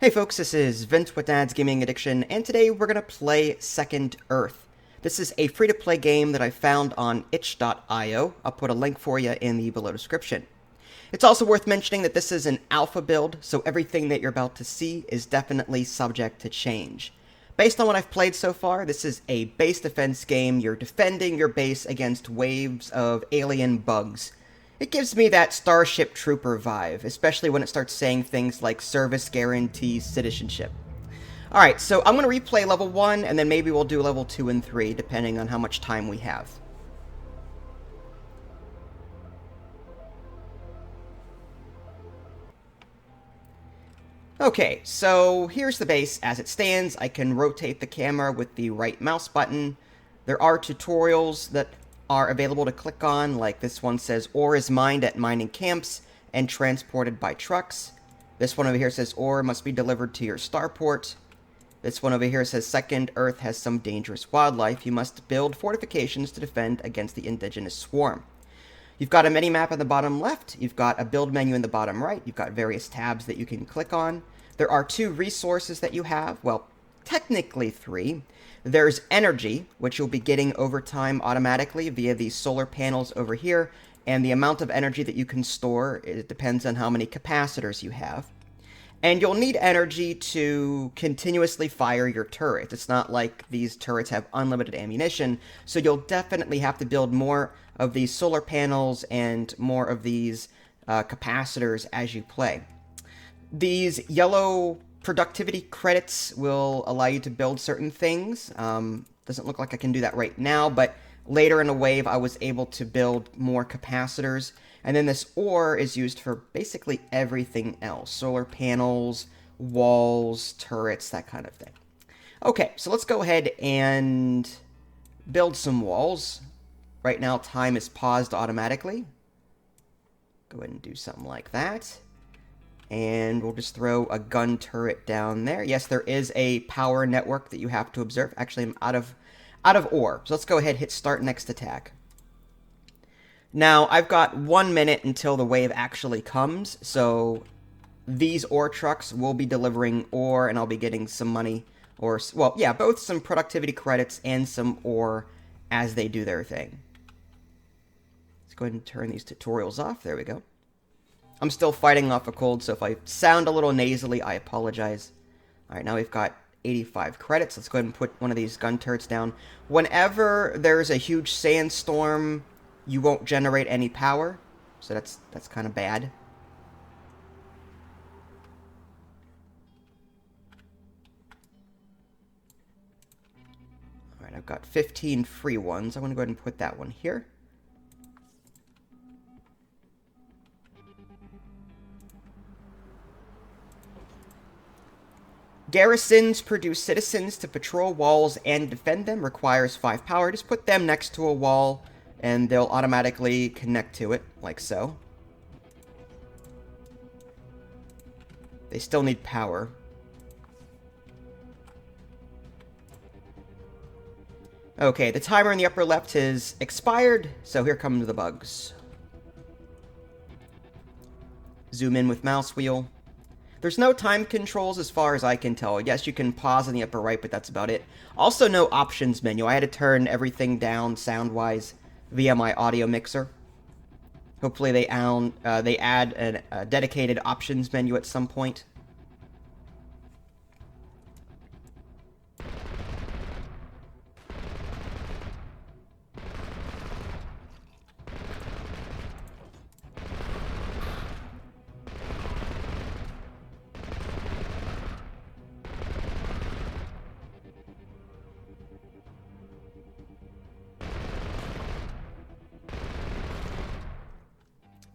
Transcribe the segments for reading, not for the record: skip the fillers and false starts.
Hey folks, this is Vince with Dad's Gaming Addiction, and today we're going to play Second Earth. This is a free-to-play game that I found on itch.io. I'll put a link for you in the below description. It's also worth mentioning that this is an alpha build, so everything that you're about to see is definitely subject to change. Based on what I've played so far, this is a base defense game. You're defending your base against waves of alien bugs. It gives me that Starship Trooper vibe, especially when it starts saying things like service guarantees citizenship. Alright, so I'm going to replay level 1, and then maybe we'll do level 2 and 3, depending on how much time we have. Okay, so here's the base as it stands. I can rotate the camera with the right mouse button. There are tutorials that are available to click on, like this one says ore is mined at mining camps and transported by trucks. This one over here says ore must be delivered to your starport. This one over here says Second Earth has some dangerous wildlife. You must build fortifications to defend against the indigenous swarm. You've got a mini-map on the bottom left, you've got a build menu in the bottom right, you've got various tabs that you can click on. There are 2 resources that you have, well, technically 3. There's energy, which you'll be getting over time automatically via these solar panels over here, and the amount of energy that you can store, it depends on how many capacitors you have. And you'll need energy to continuously fire your turret. It's not like these turrets have unlimited ammunition, so you'll definitely have to build more of these solar panels and more of these capacitors as you play. These yellow productivity credits will allow you to build certain things. Doesn't look like I can do that right now, but later in a wave I was able to build more capacitors. And then this ore is used for basically everything else. Solar panels, walls, turrets, that kind of thing. Okay, so let's go ahead and build some walls. Right now time is paused automatically. Go ahead and do something like that. And we'll just throw a gun turret down there. Yes, there is a power network that you have to observe. Actually, I'm out of ore. So let's go ahead and hit start next attack. Now, I've got 1 minute until the wave actually comes, so these ore trucks will be delivering ore, and I'll be getting some money, or, well, yeah, both some productivity credits and some ore as they do their thing. Let's go ahead and turn these tutorials off. There we go. I'm still fighting off a cold, so if I sound a little nasally, I apologize. Alright, now we've got 85 credits. Let's go ahead and put one of these gun turrets down. Whenever there's a huge sandstorm, you won't generate any power, so that's kind of bad. Alright, I've got 15 free ones. I'm going to go ahead and put that one here. Garrisons produce citizens to patrol walls and defend them. Requires 5 power. Just put them next to a wall, and they'll automatically connect to it, like so. They still need power. Okay, the timer in the upper left has expired, so here come the bugs. Zoom in with mouse wheel. There's no time controls as far as I can tell. Yes, you can pause in the upper right, but that's about it. Also, no options menu. I had to turn everything down sound-wise via my audio mixer. Hopefully they add a dedicated options menu at some point.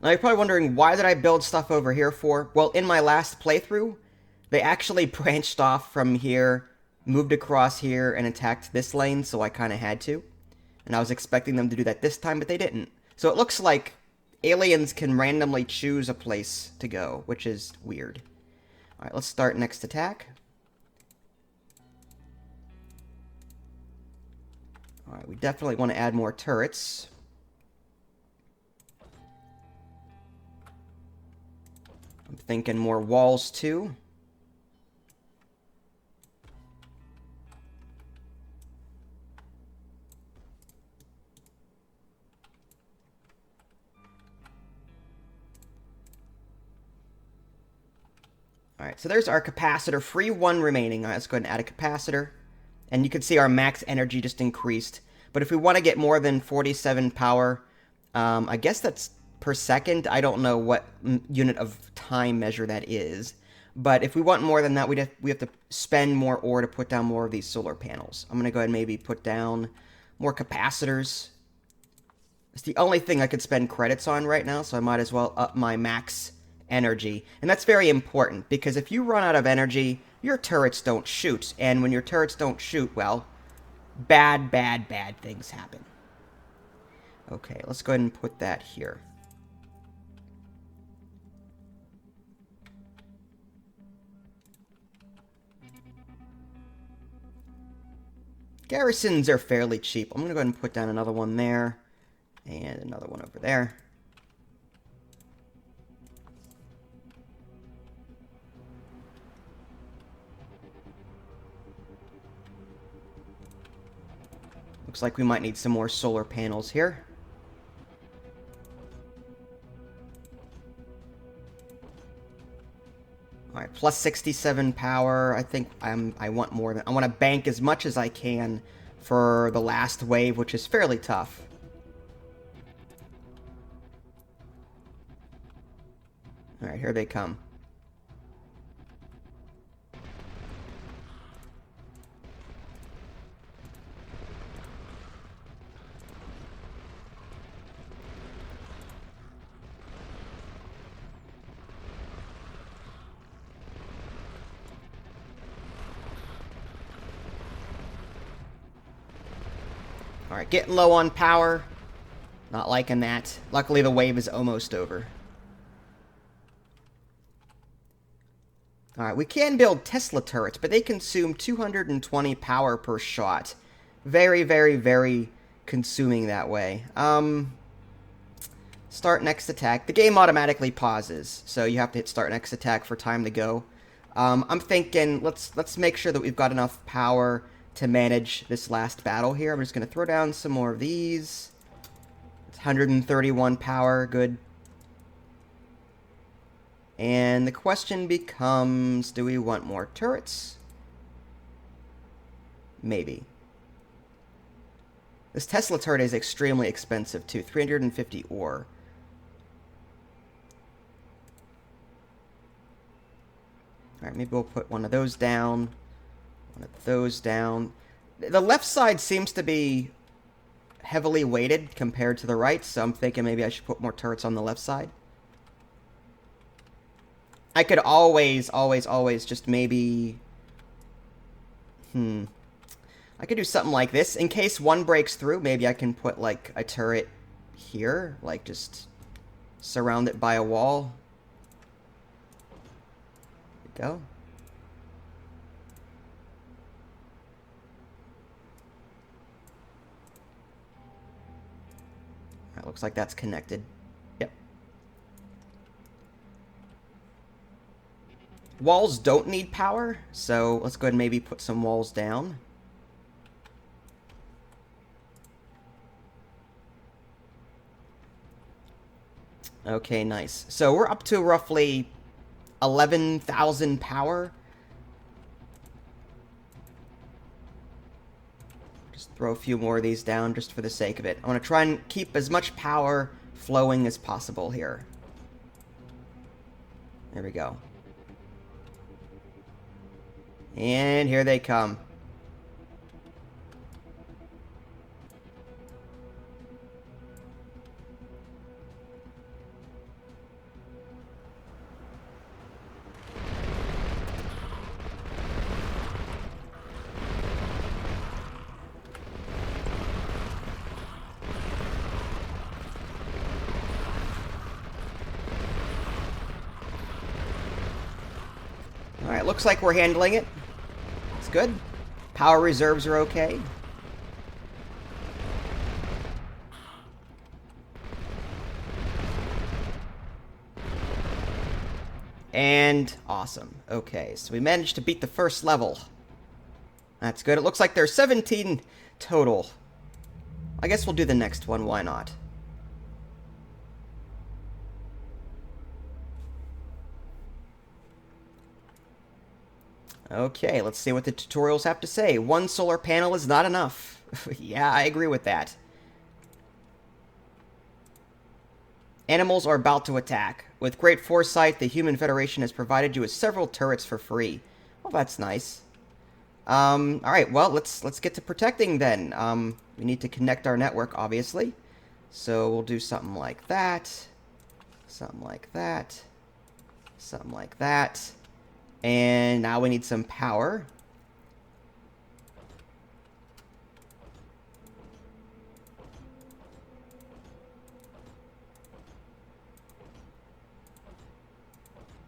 Now you're probably wondering, why did I build stuff over here for? Well, in my last playthrough, they actually branched off from here, moved across here, and attacked this lane, so I kind of had to. And I was expecting them to do that this time, but they didn't. So it looks like aliens can randomly choose a place to go, which is weird. Alright, let's start next attack. Alright, we definitely want to add more turrets. I'm thinking more walls, too. All right, so there's our capacitor. Free one remaining. All right, let's go ahead and add a capacitor. And you can see our max energy just increased. But if we want to get more than 47 power, I guess that's per second. I don't know what unit of time measure that is. But if we want more than that, we have to spend more ore to put down more of these solar panels. I'm going to go ahead and maybe put down more capacitors. It's the only thing I could spend credits on right now, so I might as well up my max energy. And that's very important, because if you run out of energy, your turrets don't shoot. And when your turrets don't shoot, well, bad things happen. Okay, let's go ahead and put that here. Garrisons are fairly cheap. I'm going to go ahead and put down another one there. And another one over there. Looks like we might need some more solar panels here. Alright, plus 67 power. I think I want more than... I want to bank as much as I can for the last wave, which is fairly tough. Alright, here they come. Alright, getting low on power. Not liking that. Luckily, the wave is almost over. Alright, we can build Tesla turrets, but they consume 220 power per shot. Very consuming that way. Start next attack. The game automatically pauses, so you have to hit start next attack for time to go. I'm thinking, let's make sure that we've got enough power to manage this last battle here. I'm just going to throw down some more of these. It's 131 power, good. And the question becomes, do we want more turrets? Maybe. This Tesla turret is extremely expensive, too. 350 ore. Alright, maybe we'll put one of those down. One of those down. The left side seems to be heavily weighted compared to the right, so I'm thinking maybe I should put more turrets on the left side. I could always just maybe... I could do something like this. In case one breaks through, maybe I can put, like, a turret here. Like, just surround it by a wall. There we go. Alright, looks like that's connected. Yep. Walls don't need power, so let's go ahead and maybe put some walls down. Okay, nice. So we're up to roughly 11,000 power. Just throw a few more of these down just for the sake of it. I want to try and keep as much power flowing as possible here. There we go. And here they come. Alright, looks like we're handling it. It's good. Power reserves are okay. And awesome. Okay, so we managed to beat the first level. That's good. It looks like there's 17 total. I guess we'll do the next one. Why not? Okay, let's see what the tutorials have to say. One solar panel is not enough. Yeah, I agree with that. Animals are about to attack. With great foresight, the Human Federation has provided you with several turrets for free. Well, that's nice. All right. Well, let's get to protecting then. We need to connect our network, obviously. So we'll do something like that, something like that, something like that, and now we need some power.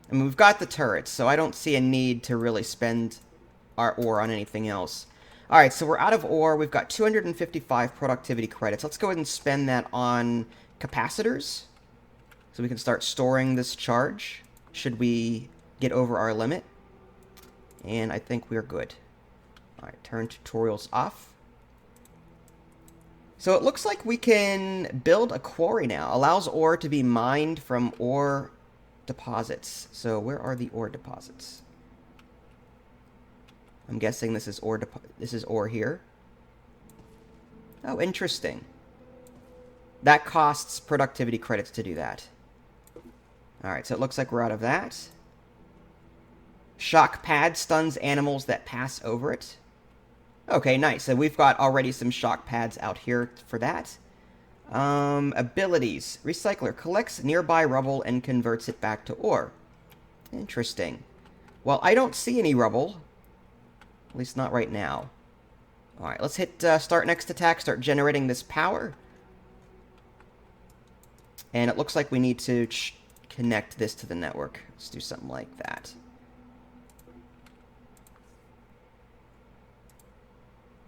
And we've got the turrets, so I don't see a need to really spend our ore on anything else. All right, so we're out of ore. We've got 255 productivity credits. Let's go ahead and spend that on capacitors so we can start storing this charge should we get over our limit. And I think we're good. All right, turn tutorials off. So it looks like we can build a quarry now. Allows ore to be mined from ore deposits. So where are the ore deposits? I'm guessing this is ore here. Oh, interesting. That costs productivity credits to do that. All right, so it looks like we're out of that. Shock pad stuns animals that pass over it. Okay, nice. So we've got already some shock pads out here for that. Abilities. Recycler collects nearby rubble and converts it back to ore. Interesting. Well, I don't see any rubble. At least not right now. Alright, let's hit start next attack, start generating this power. And it looks like we need to connect this to the network. Let's do something like that.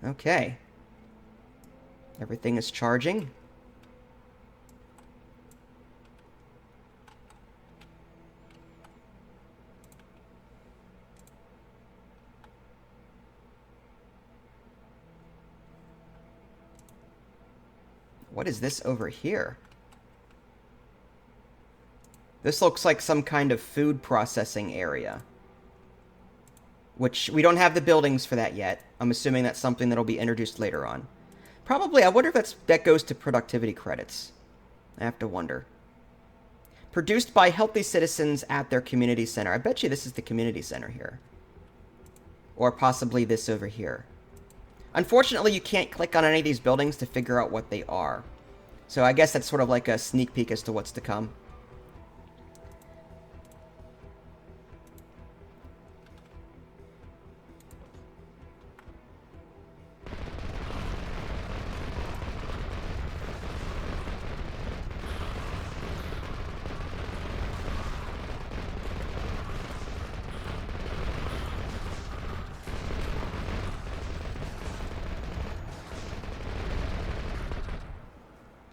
Okay. Everything is charging. What is this over here? This looks like some kind of food processing area. Which, we don't have the buildings for that yet. I'm assuming that's something that'll be introduced later on. Probably, I wonder if that goes to productivity credits. I have to wonder. Produced by healthy citizens at their community center. I bet you this is the community center here. Or possibly this over here. Unfortunately, you can't click on any of these buildings to figure out what they are. So I guess that's sort of like a sneak peek as to what's to come.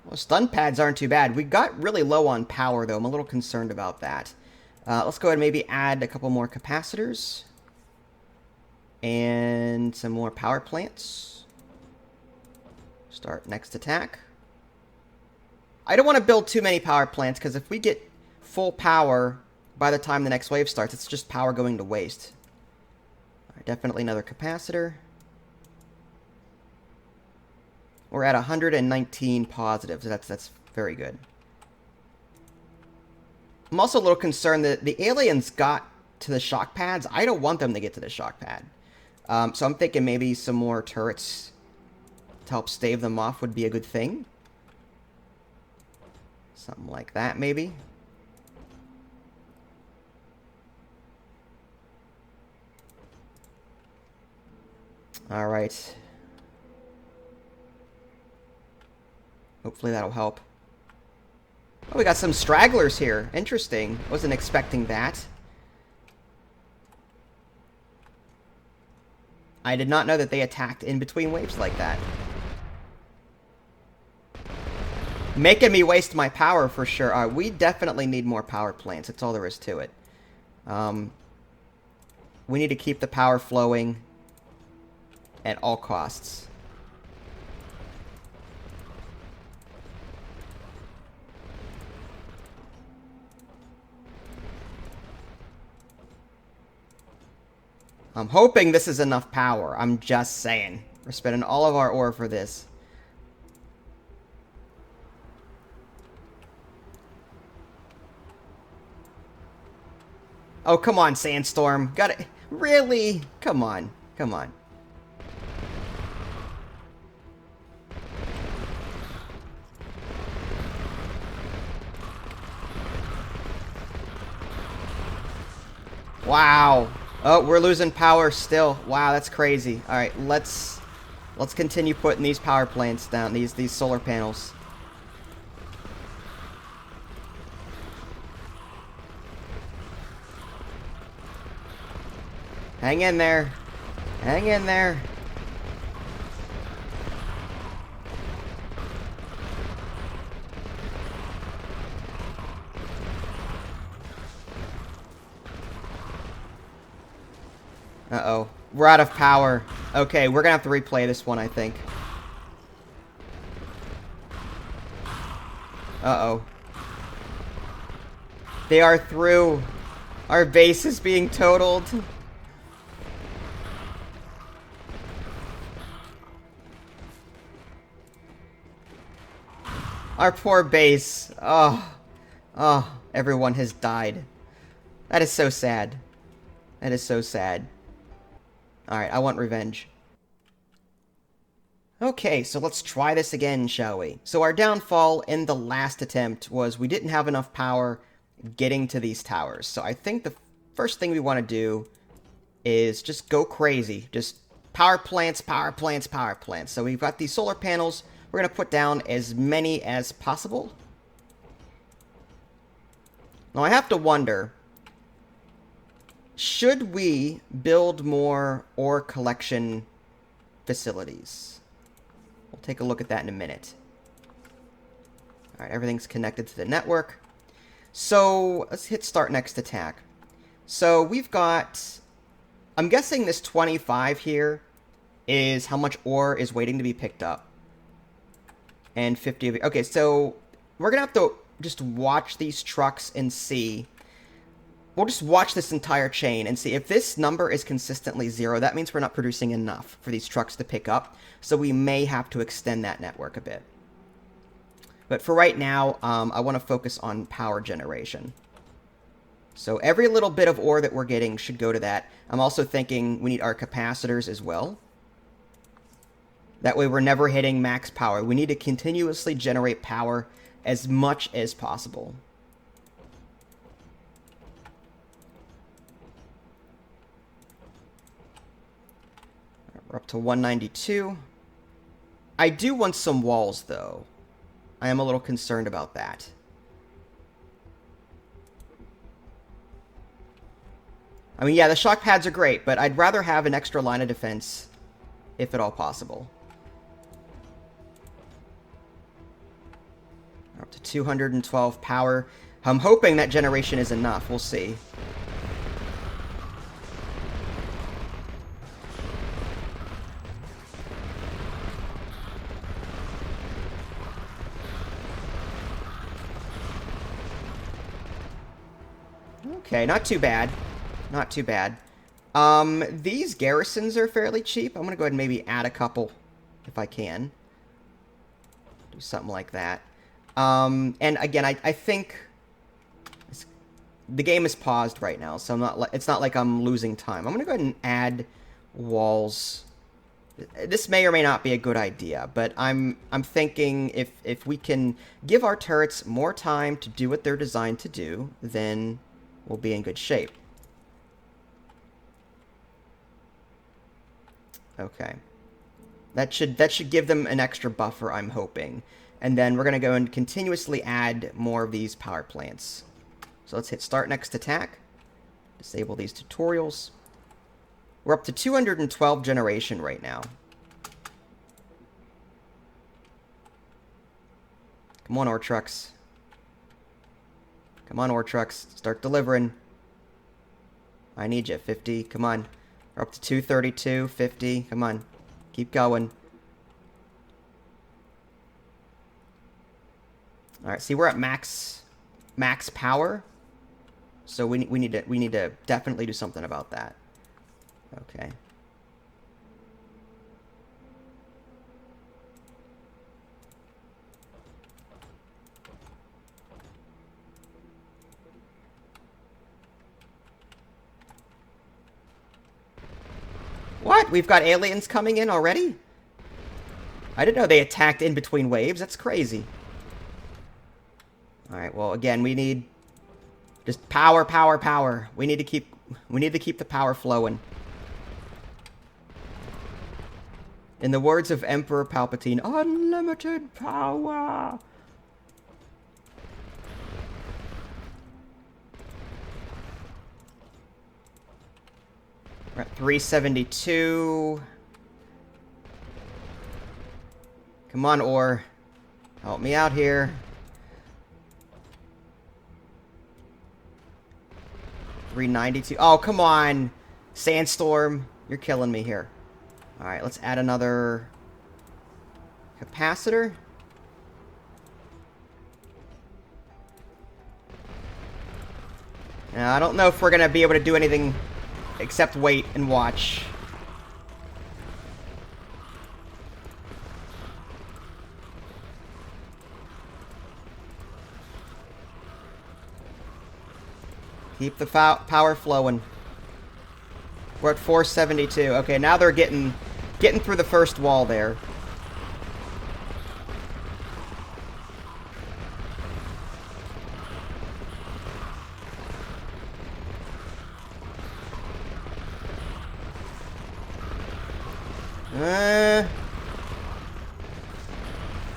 Well, stun pads aren't too bad. We got really low on power, though. I'm a little concerned about that. Let's go ahead and maybe add a couple more capacitors. And some more power plants. Start next attack. I don't want to build too many power plants, because if we get full power by the time the next wave starts, it's just power going to waste. All right, definitely another capacitor. We're at 119 positives. That's very good. I'm also a little concerned that the aliens got to the shock pads. I don't want them to get to the shock pad. So I'm thinking maybe some more turrets to help stave them off would be a good thing. Something like that, maybe. All right. Hopefully that'll help. Oh, we got some stragglers here. Interesting. Wasn't expecting that. I did not know that they attacked in between waves like that. Making me waste my power for sure. We definitely need more power plants. That's all there is to it. We need to keep the power flowing at all costs. I'm hoping this is enough power. I'm just saying. We're spending all of our ore for this. Oh, come on, Sandstorm. Got it. Really? Come on. Come on. Wow. Oh, we're losing power still. Wow, that's crazy. All right, let's continue putting these power plants down, these solar panels. Hang in there. Hang in there. Uh-oh. We're out of power. Okay, we're gonna have to replay this one, I think. Uh-oh. They are through. Our base is being totaled. Our poor base. Oh. Oh, everyone has died. That is so sad. That is so sad. Alright, I want revenge. Okay, so let's try this again, shall we? So our downfall in the last attempt was we didn't have enough power getting to these towers. So I think the first thing we want to do is just go crazy. Just power plants, power plants, power plants. So we've got these solar panels. We're going to put down as many as possible. Now I have to wonder, should we build more ore collection facilities? We'll take a look at that in a minute. Alright, everything's connected to the network. So, let's hit start next attack. So, we've got... I'm guessing this 25 here is how much ore is waiting to be picked up. And 50 of it. Okay, so we're going to have to just watch these trucks and see. We'll just watch this entire chain and see if this number is consistently 0. That means we're not producing enough for these trucks to pick up. So we may have to extend that network a bit. But for right now, I want to focus on power generation. So every little bit of ore that we're getting should go to that. I'm also thinking we need our capacitors as well. That way we're never hitting max power. We need to continuously generate power as much as possible. We're up to 192. I do want some walls, though. I am a little concerned about that. I mean, yeah, the shock pads are great, but I'd rather have an extra line of defense, if at all possible. We're up to 212 power. I'm hoping that generation is enough. We'll see. Okay, not too bad. Not too bad. These garrisons are fairly cheap. I'm going to go ahead and maybe add a couple if I can. Do something like that. And again, I think the game is paused right now, so it's not like I'm losing time. I'm going to go ahead and add walls. This may or may not be a good idea, but I'm thinking if we can give our turrets more time to do what they're designed to do, then we'll be in good shape. Okay. That should give them an extra buffer, I'm hoping. And then we're going to go and continuously add more of these power plants. So let's hit start next attack. Disable these tutorials. We're up to 212 generation right now. Come on, ore trucks. Come on, ore trucks. Start delivering. I need you. 50. Come on. We're up to 232. 50. Come on. Keep going. Alright, see, we're at max power. So we need to definitely do something about that. Okay. What? We've got aliens coming in already? I didn't know they attacked in between waves. That's crazy. Alright, well, again, we need just power, power, power. We need to keep the power flowing. In the words of Emperor Palpatine, unlimited power. We're at 372. Come on, Ore. Help me out here. 392. Oh, come on. Sandstorm. You're killing me here. Alright, let's add another capacitor. Now, I don't know if we're going to be able to do anything except wait and watch. Keep the power flowing. We're at 472. Okay, now they're getting through the first wall there.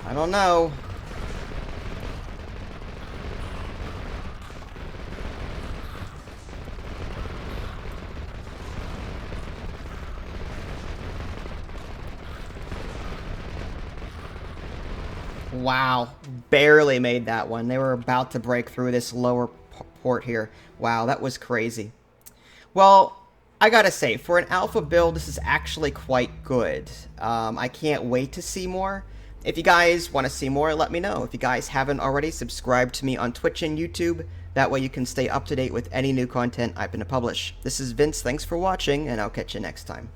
I don't know. Wow, barely made that one. They were about to break through this lower port here. Wow, that was crazy. Well, I gotta say, for an alpha build, this is actually quite good. I can't wait to see more. If you guys want to see more, let me know. If you guys haven't already, subscribe to me on Twitch and YouTube. That way you can stay up to date with any new content I plan to publish. This is Vince, thanks for watching, and I'll catch you next time.